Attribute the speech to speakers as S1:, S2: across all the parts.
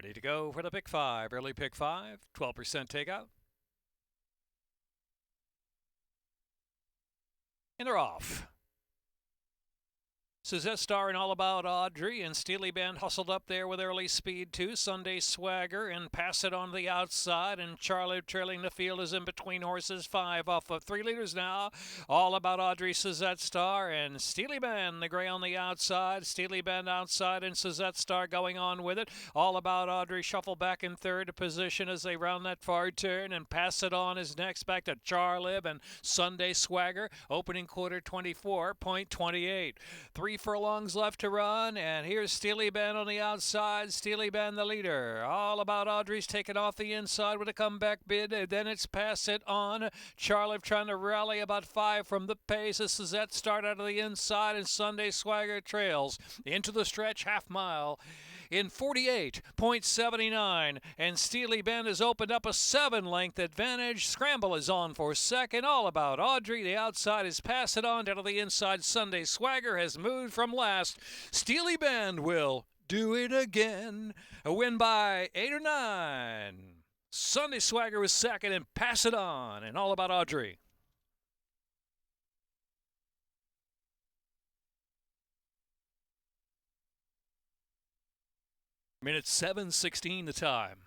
S1: Ready to go for the pick five. Early pick five, 12% takeout. And they're off. Suzette Star and All About Audrey and Steely Band hustled up there with early speed too. Sunday Swagger and Pass It on the outside, and Charlie trailing the field is in between horses. 5 off of 3 leaders now. All About Audrey, Suzette Star, and Steely Band, the gray on the outside. Steely Band outside and Suzette Star going on with it. All About Audrey shuffle back in third position as they round that far turn, and Pass It on is next back to Charlib and Sunday Swagger. Opening quarter 24.28. 3 furlongs left to run, and here's Steely Band on the outside. Steely Band the leader. All About Audrey's taken off the inside with a comeback bid, and then it's Pass It on. Charlive trying to rally about 5 from the pace as Suzette start out of the inside, and Sunday Swagger trails into the stretch half mile in 48.79, and Steely Band has opened up a 7-length advantage. Scramble is on for second. All About Audrey. The outside is Pass It on. Down to the inside, Sunday Swagger has moved from last. Steely Band will do it again. A win by 8 or 9. Sunday Swagger was second, and Pass It on, and All About Audrey. Minute 7:16 the time.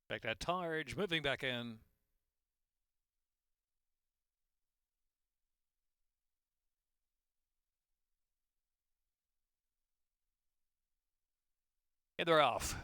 S1: Back that Targe moving back in. And they're off.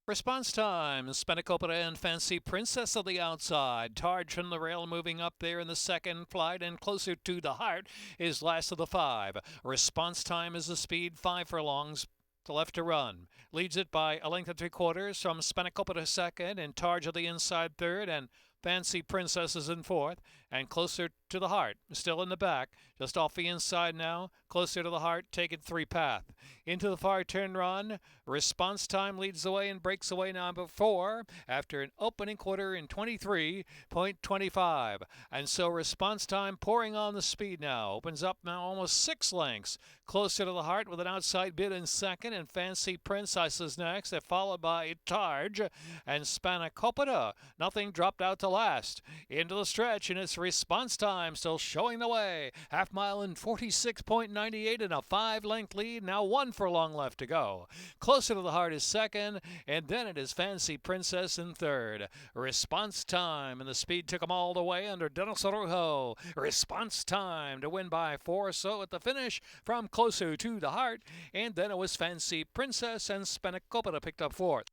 S1: Response time, Spanakopita and Fancy Princess on the outside. Targe from the rail moving up there in the second flight, and closer to the heart is last of the 5. Response time is the speed, 5 furlongs to left to run. Leads it by a length of 3/4 from Spanakopita second, and Targe of the inside third, and Fancy Princess is in fourth, and closer to the heart, still in the back, just off the inside now, closer to the heart, taking 3 path. Into the far turn run, Response time leads the way and breaks away number 4 after an opening quarter in 23.25. And so Response time pouring on the speed now, opens up now almost 6 lengths, closer to the heart with an outside bid in second, and Fancy Princess is next, followed by Targe and Spanakopita. Nothing dropped out to last. Into the stretch, and it's Response time still showing the way. Half mile in 46.98 and a 5-length lead. Now 1 furlong left to go. Closer to the heart is second, and then it is Fancy Princess in third. Response time, and the speed took them all the way under Dennis Arujo. Response time to win by 4. So at the finish from closer to the heart, and then it was Fancy Princess, and Spanakopita picked up 4th.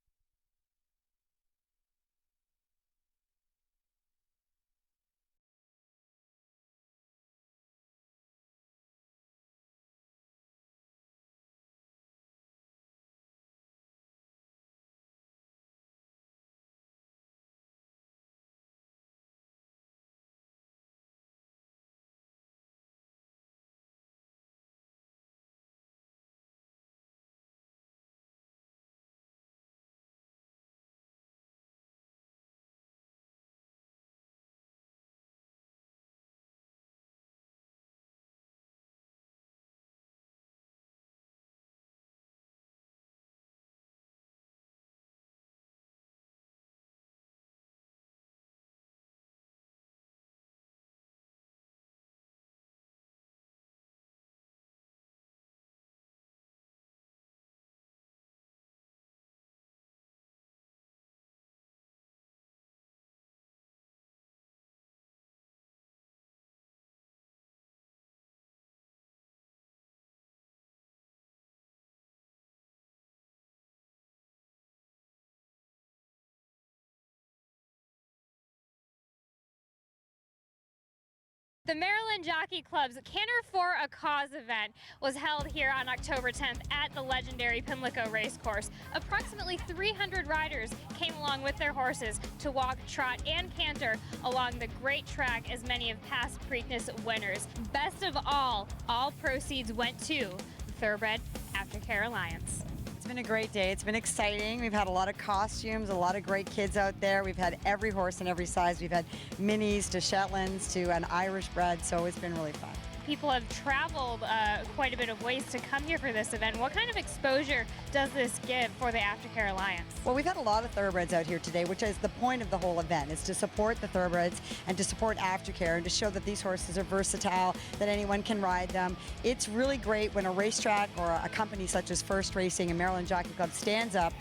S2: The Maryland Jockey Club's Canter for a Cause event was held here on October 10th at the legendary Pimlico Racecourse. Approximately 300 riders came along with their horses to walk, trot, and canter along the great track as many of past Preakness winners. Best of all proceeds went to the Thoroughbred Aftercare Alliance.
S3: It's been a great day. It's been exciting. We've had a lot of costumes, a lot of great kids out there. We've had every horse in every size. We've had minis to Shetlands to an Irish bred, so it's been really fun.
S2: People have traveled quite a bit of ways to come here for this event. What kind of exposure does this give for the Aftercare Alliance?
S3: Well, we've had a lot of thoroughbreds out here today, which is the point of the whole event, is to support the thoroughbreds and to support Aftercare and to show that these horses are versatile, that anyone can ride them. It's really great when a racetrack or a company such as First Racing and Maryland Jockey Club stands up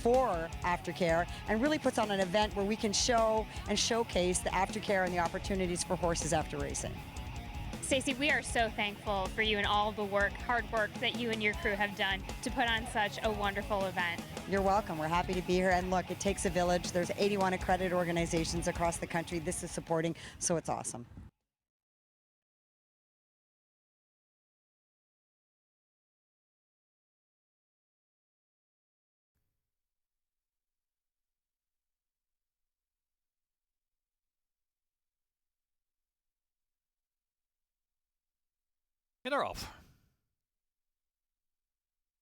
S3: for Aftercare and really puts on an event where we can show and showcase the Aftercare and the opportunities for horses after racing.
S2: Stacey, we are so thankful for you and all of the hard work that you and your crew have done to put on such a wonderful event.
S3: You're welcome. We're happy to be here. And look, it takes a village. There's 81 accredited organizations across the country this is supporting, so it's awesome.
S1: And they're off.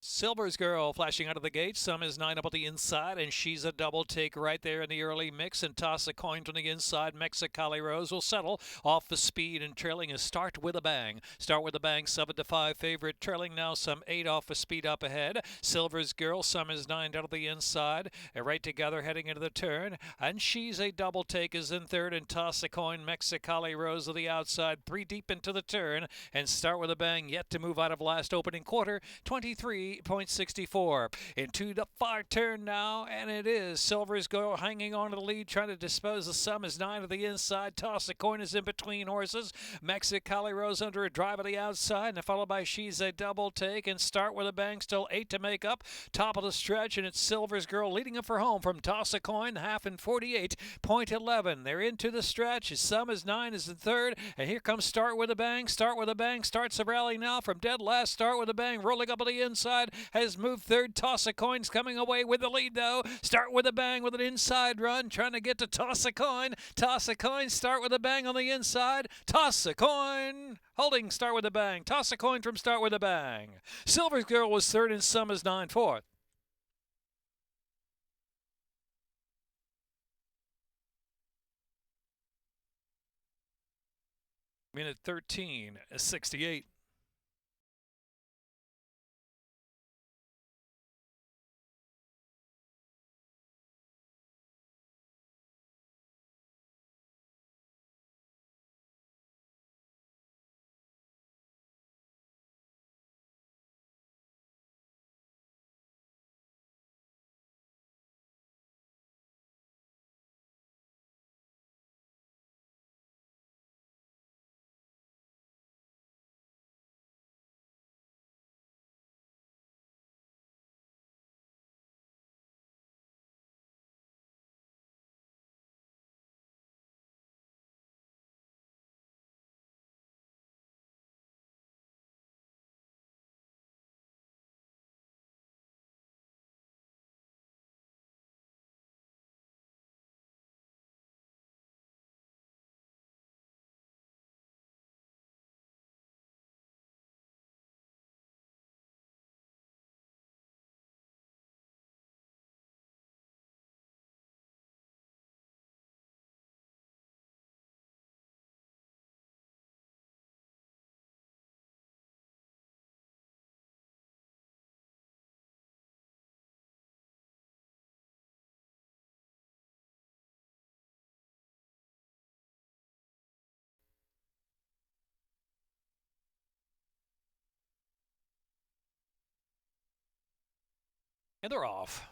S1: Silver's Girl flashing out of the gate. Some is 9 up on the inside, and she's a double take right there in the early mix. And toss a coin from the inside. Mexicali Rose will settle off the speed, and trailing is Start With a Bang. Start With a Bang, 7-5 favorite. Trailing now some 8 off the speed up ahead. Silver's Girl, some is 9 out of the inside. And right together heading into the turn. And she's a double take is in third. And toss a coin. Mexicali Rose to the outside. 3 deep into the turn. And Start With a Bang yet to move out of last opening quarter. 23.64 into the far turn now, and it is Silver's Girl hanging on to the lead, trying to dispose of some is 9 to the inside. Toss the coin is in between horses. Mexicali Rose under a drive of the outside, and followed by She's a Double Take, and Start With a Bang, still 8 to make up. Top of the stretch, and it's Silver's Girl leading up for home from Toss a Coin, half in 48.11. They're into the stretch. Some is 9 is in third, and here comes Start With a Bang. Start With a Bang starts the rally now from dead last. Start With a Bang rolling up on the inside, has moved third. Toss a Coin's coming away with the lead though. Start With a Bang with an inside run, trying to get to Toss a Coin. Toss a Coin, Start With a Bang on the inside. Toss a Coin, holding Start With a Bang. Toss a Coin from Start With a Bang. Silver's Girl was third, and Some is 9 fourth. Minute 13:68. And they're off.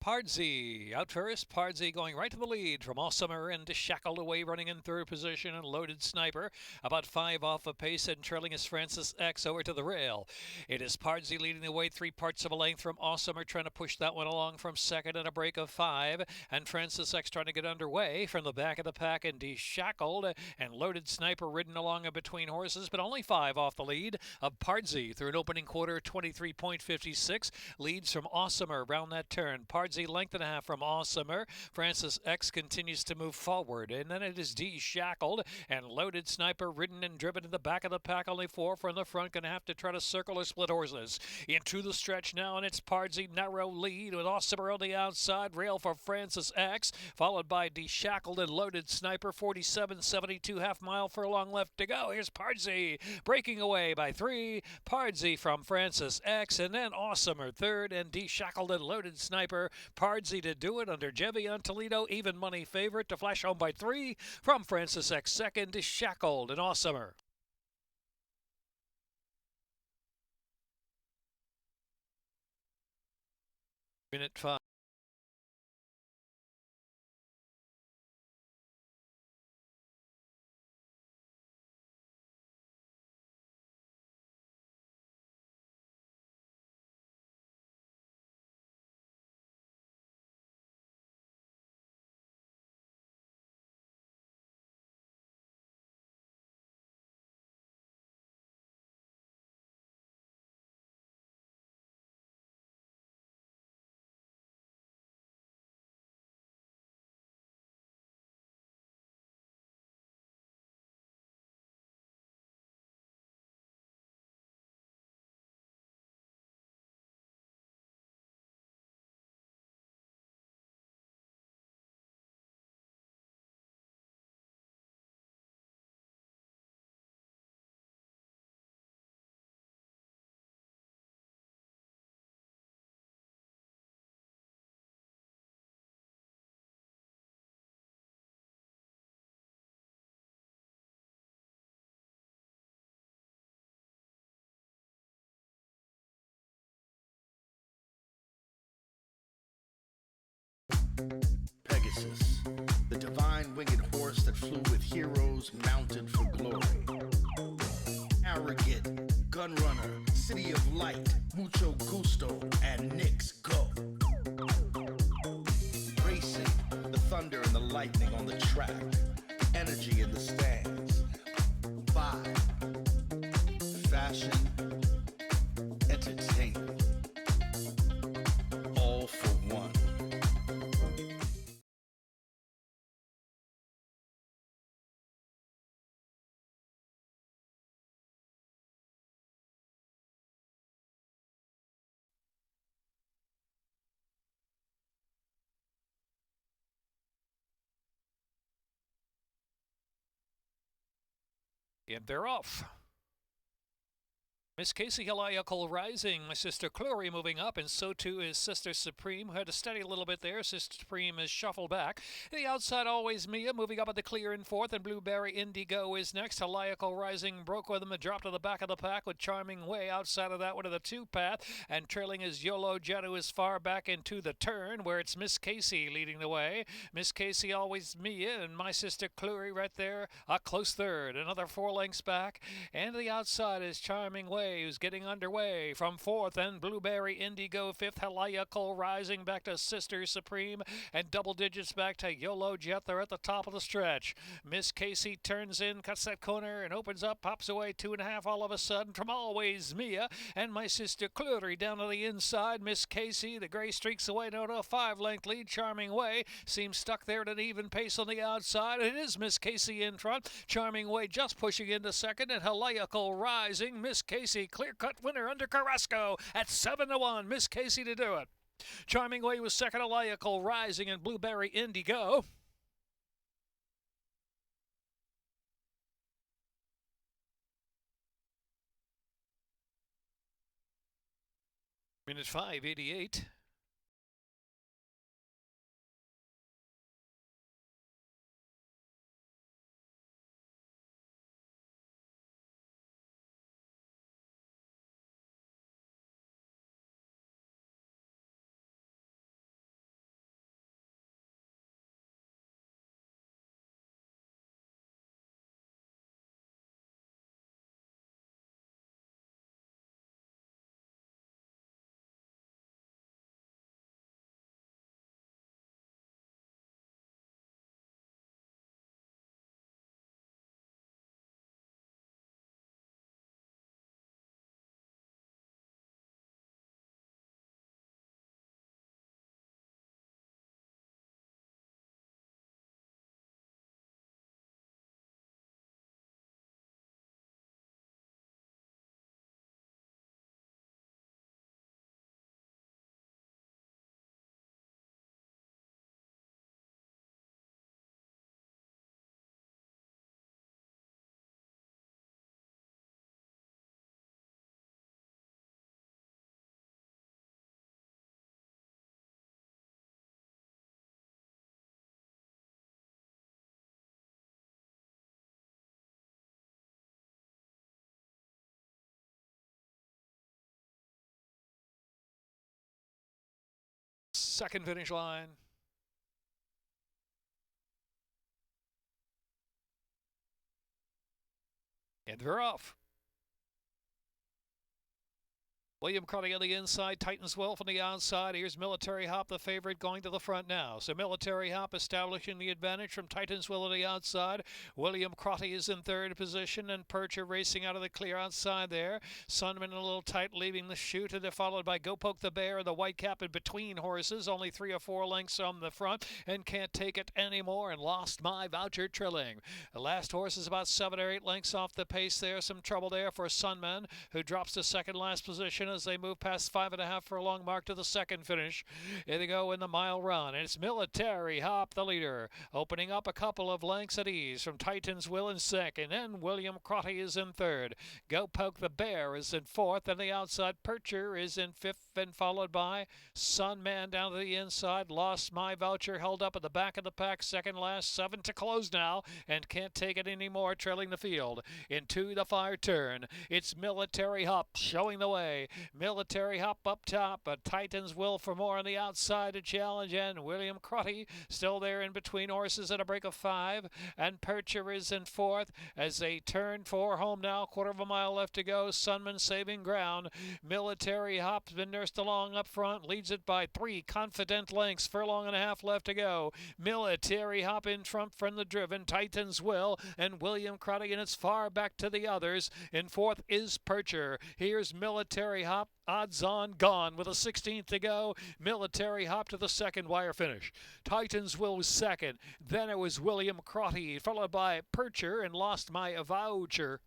S1: Pardsey out first. Pardsey going right to the lead from Awesomer and Shackled away, running in third position, and Loaded Sniper about 5 off a pace and trailing is Francis X over to the rail. It is Pardsey leading the way 3 parts of a length from Awesomer, trying to push that one along from second and a break of 5, and Francis X trying to get underway from the back of the pack, and Shackled and Loaded Sniper ridden along in between horses, but only 5 off the lead of Pardsey through an opening quarter. 23.56 leads from Awesomer around that turn. Pardsey length and a half from Awesomer. Francis X continues to move forward, and then it is Shackled and Loaded Sniper ridden and driven to the back of the pack. Only 4 from the front, gonna have to try to circle or split horses into the stretch now, and it's Pardsey narrow lead with Awesomer on the outside. Rail for Francis X, followed by Shackled and Loaded Sniper. 47.72, half mile furlong left to go. Here's Pardsey breaking away by 3. Pardsey from Francis X, and then Awesomer third, and Shackled and Loaded Sniper. Pardsey to do it under Jevion Toledo, even money favorite to flash home by 3 from Francis X second, Shackled and Awesomer. Minute 5.
S4: Pegasus, the divine winged horse that flew with heroes mounted for glory. Arrogant, gunrunner, city of light, mucho gusto, and Knicks go. Racing, the thunder and the lightning on the track, energy in the stands. 5, fashion, entertainment, all for one.
S1: And they're off. Miss Casey Heliacal rising, my sister Clory moving up, and so too is Sister Supreme, who had to steady a little bit there. Sister Supreme is shuffled back. The outside, Always Mia, moving up at the clear in fourth, and Blueberry Indigo is next. Heliacal rising broke with him and dropped to the back of the pack with Charming Way outside of that one of the 2 path, and trailing is Yolo Jet, who is far back into the turn, where it's Miss Casey leading the way. Miss Casey, Always Mia, and my sister Clory right there, a close third. Another 4 lengths back, and the outside is Charming Way, who's getting underway from 4th, and Blueberry Indigo 5th. Heliacal rising back to Sister Supreme, and double digits back to Yolo Jet. They're at the top of the stretch. Miss Casey turns in, cuts that corner, and opens up, pops away 2.5 all of a sudden from Always Mia, and my sister Clory down to the inside. Miss Casey, the gray streaks away, no, 5-length lead. Charming Way seems stuck there at an even pace on the outside. It is Miss Casey in front. Charming Way just pushing into second, and Heliacal rising. Miss Casey, clear-cut winner under Carrasco at 7-1. Miss Casey to do it. Charming Way was second. Heliacal rising, and Blueberry Indigo. Minute 5:88. second finish line. And they're off. William Crotty on the inside, Titans well from the outside. Here's Military Hop, the favorite, going to the front now. So Military Hop establishing the advantage from Titansville on the outside. William Crotty is in third position, and Percher racing out of the clear outside there. Sunman a little tight, leaving the chute, and they're followed by Go Poke the Bear, the white cap in between horses. Only 3 or 4 lengths on the front, and can't take it anymore, and Lost My Voucher Trilling. The last horse is about 7 or 8 lengths off the pace there. Some trouble there for Sunman, who drops to second last position as they move past 5.5 furlong mark to the second finish. Here they go in the mile run. It's Military Hop, the leader, opening up a couple of lengths at ease from Titansville in second, and William Crotty is in third. Go Poke the Bear is in fourth, and the outside Percher is in fifth, and followed by Sunman down to the inside. Lost My Voucher held up at the back of the pack, second last, 7 to close now, and can't take it anymore, trailing the field. Into the fire turn, it's Military Hop showing the way. Military Hop up top, but Titansville for more on the outside to challenge, and William Crotty still there in between horses at a break of 5, and Percher is in fourth as they turn for home now. Quarter of a mile left to go. Sunman saving ground. Military Hop's been nursed along up front, leads it by 3 confident lengths. Furlong and a half left to go. Military Hop in front from the driven Titansville, and William Crotty, and it's far back to the others. In fourth is Percher. Here's Military Hop, odds on gone with a 16th to go. Military Hop to the second wire finish. Titansville was second. Then it was William Crotty, followed by Percher and Lost My Voucher.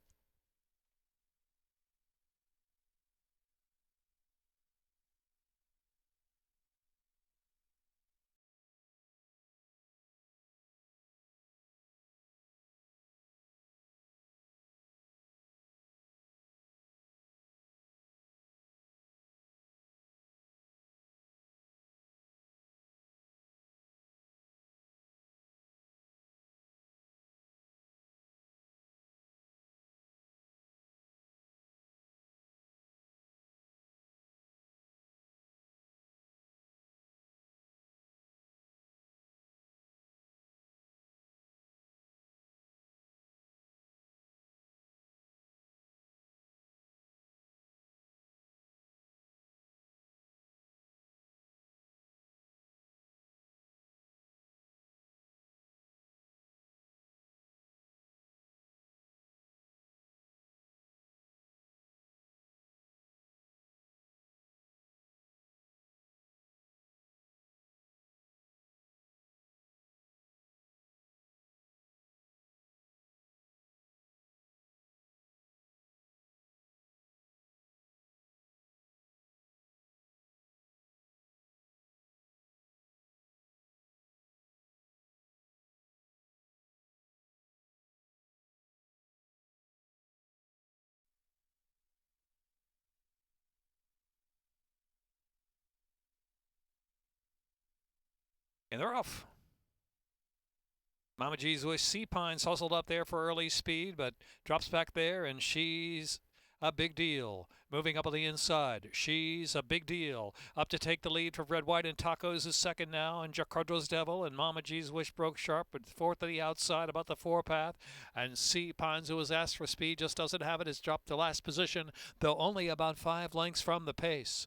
S1: And they're off. Mama G's Wish, Sea Pines hustled up there for early speed, but drops back there, and she's a big deal. Moving up on the inside, she's a big deal. Up to take the lead for Red, White, and Tacos is second now, and Jacardo's Devil and Mama G's Wish broke sharp, but fourth at the outside about the 4-path. And Sea Pines, who was asked for speed, just doesn't have it, has dropped to last position, though only about 5 lengths from the pace.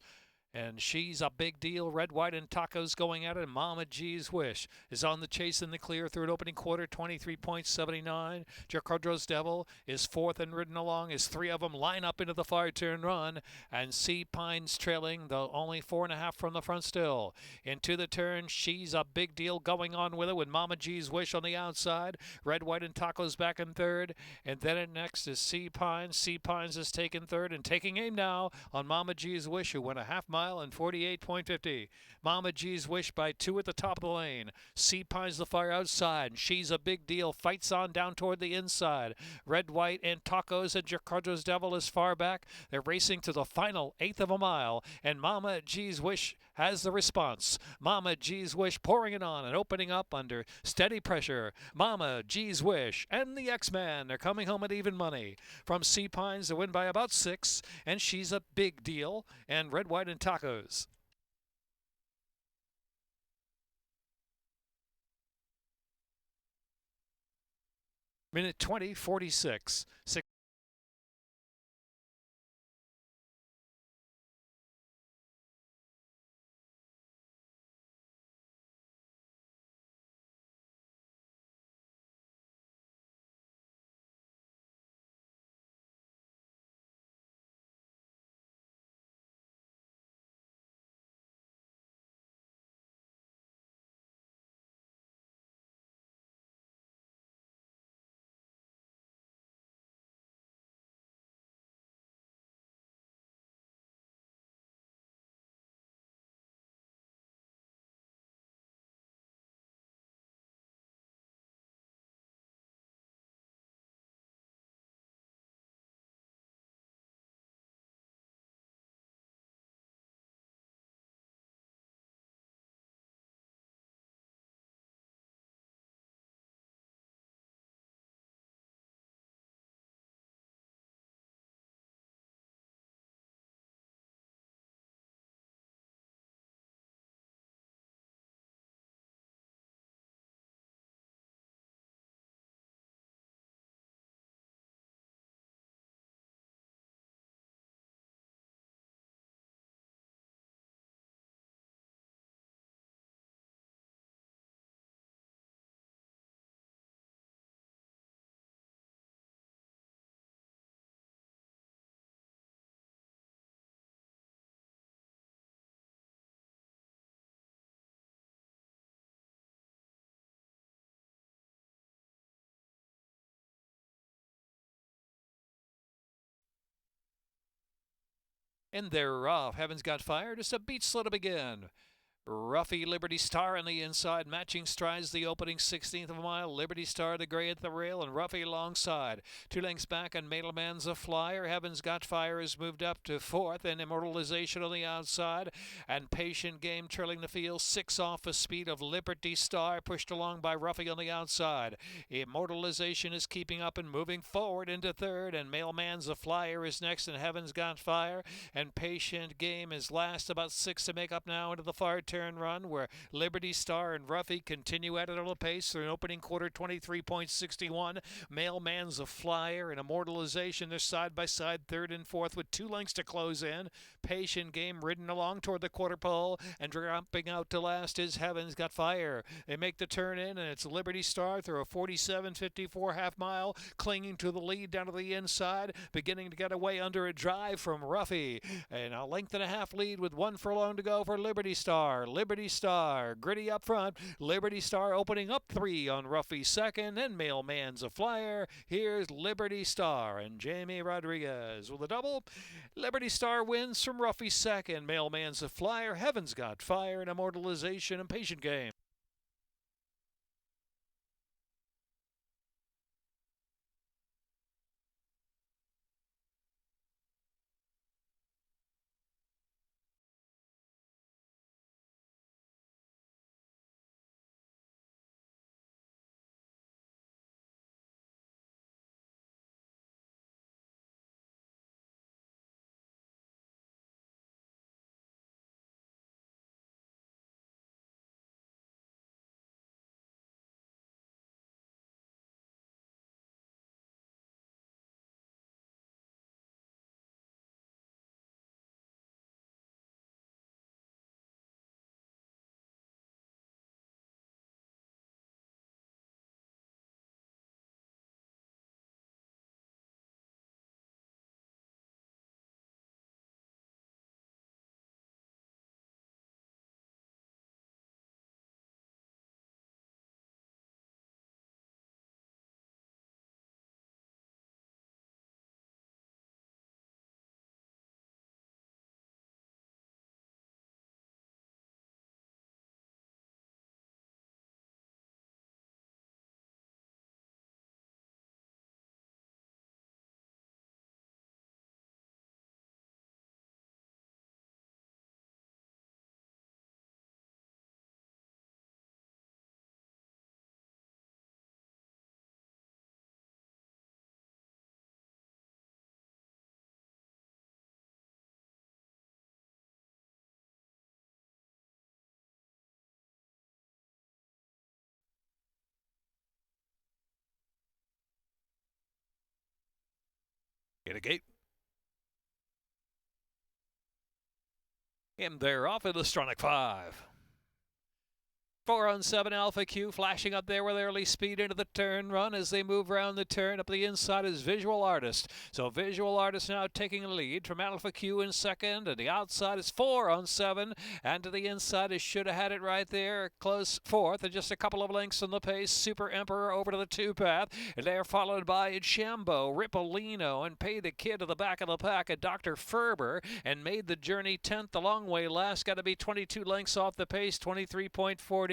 S1: And she's a big deal. Red, White, and Tacos going at it. And Mama G's Wish is on the chase in the clear. Third opening quarter, 23.79. Jacardo's Devil is fourth and ridden along as 3 of them line up into the fire turn run. And Sea Pines trailing, though only 4.5 from the front still. Into the turn, she's a big deal going on with it with Mama G's Wish on the outside. Red, White, and Tacos back in third. And then in next is Sea Pines. Sea Pines is taking third and taking aim now on Mama G's Wish, who went a half mile and 48.50. Mama G's Wish by 2 at the top of the lane. Sea Pines the fire outside. She's a big deal. Fights on down toward the inside. Red, White, and Tacos and Jacardo's Devil is far back. They're racing to the final 1/8 of a mile, and Mama G's Wish has the response. Mama G's Wish pouring it on and opening up under steady pressure. Mama G's Wish and the X-Man, they're coming home at even money. From Sea Pines to win by about 6, and she's a big deal. And Red, White, and Tacos. Minute 20:46. And they're off. Heaven's Got Fire. Just a beat slow to begin. Ruffy Liberty Star on the inside, matching strides the opening 16th of a mile. Liberty Star the gray at the rail, and Ruffy alongside. 2 lengths back, and Mailman's a flyer. Heaven's Got Fire has moved up to 4th, and Immortalization on the outside. And Patient Game trailing the field. 6 off a speed of Liberty Star, pushed along by Ruffy on the outside. Immortalization is keeping up and moving forward into 3rd, and Mailman's a flyer is next, and Heaven's Got Fire. And Patient Game is last, about 6 to make up now into the far turn run, where Liberty Star and Ruffy continue at it on a pace through an opening quarter 23.61. Mailman's a flyer and Immortalization. They're side by side, 3rd and 4th with 2 lengths to close in. Patient Game ridden along toward the quarter pole, and dropping out to last is Heaven's Got Fire. They make the turn in, and it's Liberty Star through a 47.54 half mile, clinging to the lead down to the inside, beginning to get away under a drive from Ruffy. And a length and a half lead with 1 furlong to go for Liberty Star. Liberty Star gritty up front. Liberty Star opening up 3 on Ruffy 2nd, and Mailman's a flyer. Here's Liberty Star and Jamie Rodriguez with a double. Liberty Star wins from Ruffy 2nd. Mailman's a flyer. Heaven's Got Fire and Immortalization and Patient Game. In a gate. And they're off in the Stronach 5. 4 on 7 Alpha Q flashing up there with early speed into the turn run as they move around the turn. Up the inside is Visual Artist. So Visual Artist now taking a lead from Alpha Q in second. And the outside is 4 on 7. And to the inside is Should Have Had It right there. Close fourth and just a couple of lengths on the pace. Super Emperor over to the 2-path. And they're followed by Shambo, Rippolino, and Pay the Kid to the back of the pack at Dr. Ferber. And made the journey 10th a long way last. Got to be 22 lengths off the pace. 23.48.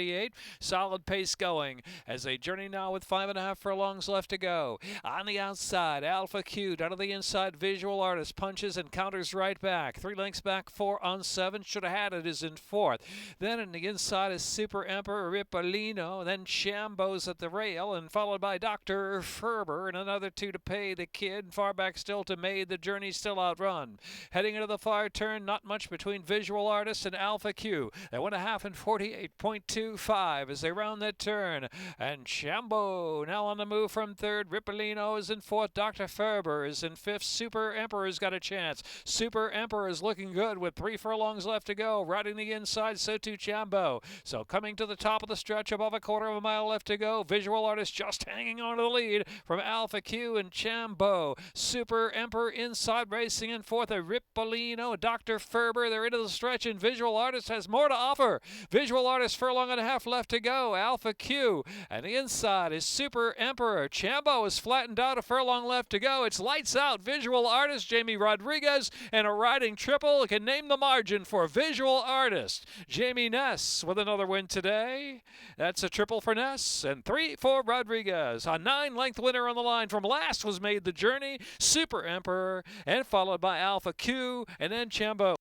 S1: Solid pace going as they journey now with 5.5 furlongs left to go. On the outside, Alpha Q. Down to the inside, Visual Artist punches and counters right back. 3 lengths back, 4 on 7. Should Have Had It is in fourth. Then in the inside is Super Emperor Rippolino. Then Shambo's at the rail and followed by Dr. Ferber and another 2 to Pay the Kid. Far back still to Made the Journey still outrun. Heading into the far turn, not much between Visual Artist and Alpha Q. They went a half in 48.25 as they round that turn. And Shambo now on the move from third. Rippolino is in fourth. Dr. Ferber is in fifth. Super Emperor's got a chance. Super Emperor is looking good with 3 furlongs left to go. Riding the inside, so too Shambo. So coming to the top of the stretch, above a quarter of a mile left to go. Visual Artist just hanging on to the lead from Alpha Q and Shambo. Super Emperor inside racing in fourth. Rippolino, Dr. Ferber, they're into the stretch and Visual Artist has more to offer. Visual Artist furlong and a half left to go. Alpha Q. And the inside is Super Emperor. Chambo is flattened out. A furlong left to go. It's lights out. Visual Artist, Jamie Rodriguez, and a riding triple. Can name the margin for Visual Artist. Jamie Ness with another win today. That's a triple for Ness. And 3 for Rodriguez. A 9-length winner on the line from last was Made the Journey. Super Emperor. And followed by Alpha Q. And then Chambo.